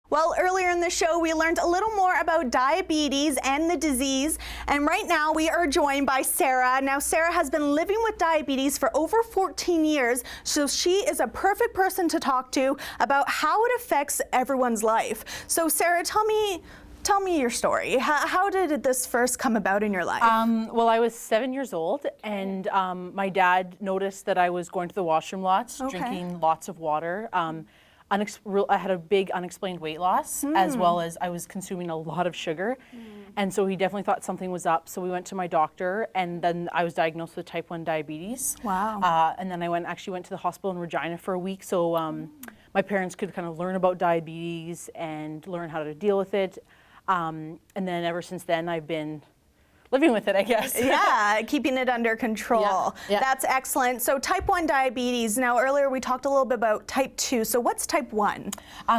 Well, earlier in the show, we learned a little more about diabetes and the disease. And right now, we are joined by Sarah. Now, Sarah has been living with diabetes for over 14 years, so she is a perfect person to talk to about how it affects everyone's life. So, Sarah, tell me your story. How did this first come about in your life? Well, I was 7 years old, and my dad noticed that I was going to the washroom lots, drinking lots of water. I had a big unexplained weight loss, as well as I was consuming a lot of sugar. And so he definitely thought something was up. So we went to my doctor, and then I was diagnosed with type 1 diabetes. Wow. And then I actually went to the hospital in Regina for a week. So my parents could kind of learn about diabetes and learn how to deal with it. And then ever since then, I've been living with it, I guess. Yeah, keeping it under control. Yeah. That's excellent. So type 1 diabetes. Now, earlier we talked a little bit about type 2. So what's type 1?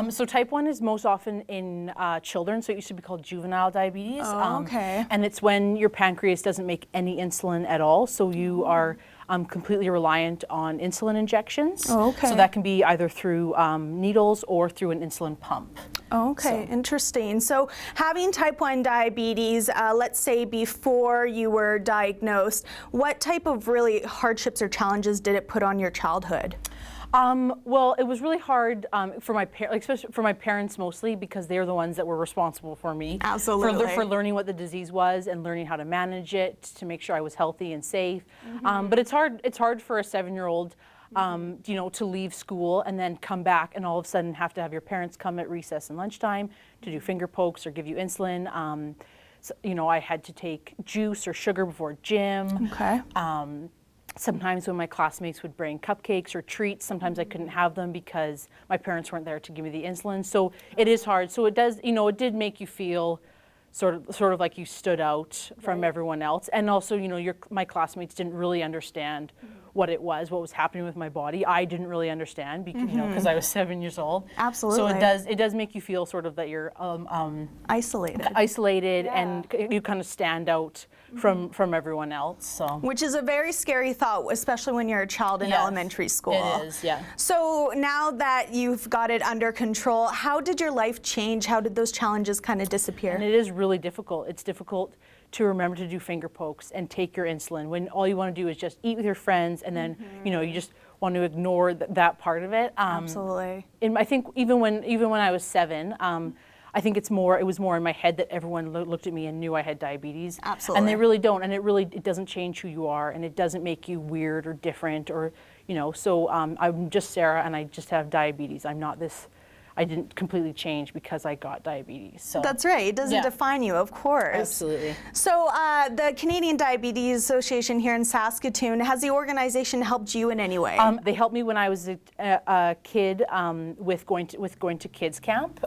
So type 1 is most often in children, so it used to be called juvenile diabetes. Oh, okay. And it's when your pancreas doesn't make any insulin at all, so you are completely reliant on insulin injections. Oh, okay. So that can be either through needles or through an insulin pump. Okay, interesting. So having type 1 diabetes, let's say before you were diagnosed, what type of really hardships or challenges did it put on your childhood? Well, it was really hard for my especially for my parents mostly, because they're the ones that were responsible for me. Absolutely. For learning what the disease was and learning how to manage it to make sure I was healthy and safe. But it's hard for a 7-year-old, you know, to leave school and then come back and all of a sudden have to have your parents come at recess and lunchtime to do finger pokes or give you insulin. So, you know, I had to take juice or sugar before gym. Okay. Sometimes when my classmates would bring cupcakes or treats, sometimes I couldn't have them because my parents weren't there to give me the insulin. So it is hard. So it does, you know, it did make you feel sort of like you stood out from everyone else. And also, you know, my classmates didn't really understand what was happening with my body. I didn't really understand because, you know, because I was 7 years old. Absolutely. So it does make you feel sort of that you're isolated, and you kind of stand out from everyone else. So, which is a very scary thought, especially when you're a child in elementary school. It is, yeah. So now that you've got it under control, how did your life change? How did those challenges kind of disappear? And it is really difficult. It's difficult to remember to do finger pokes and take your insulin when all you want to do is just eat with your friends, and then you know, you just want to ignore that part of it. Absolutely. And I think even when I was 7, I think it was more in my head that everyone looked at me and knew I had diabetes. Absolutely. And they really don't, and it doesn't change who you are, and it doesn't make you weird or different, or, you know. So I'm just Sarah, and I just have diabetes. I'm not this. I didn't completely change because I got diabetes. So that's right. It doesn't define you, of course. Absolutely. So the Canadian Diabetes Association here in Saskatoon, has the organization helped you in any way? They helped me when I was a kid with going to kids camp.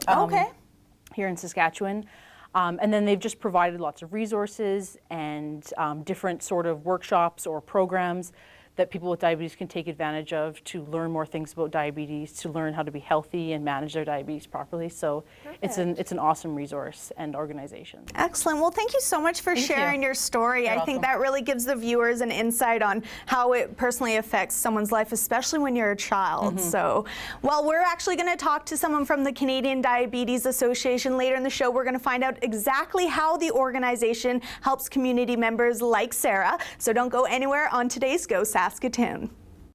Here in Saskatchewan. And then they've just provided lots of resources and different sort of workshops or programs that people with diabetes can take advantage of to learn more things about diabetes, to learn how to be healthy and manage their diabetes properly. So it's an awesome resource and organization. Excellent. Well, thank you so much for sharing your story. You're I think that really gives the viewers an insight on how it personally affects someone's life, especially when you're a child. So, well, we're actually going to talk to someone from the Canadian Diabetes Association later in the show. We're going to find out exactly how the organization helps community members like Sarah. So don't go anywhere on today's Go Saskatoon.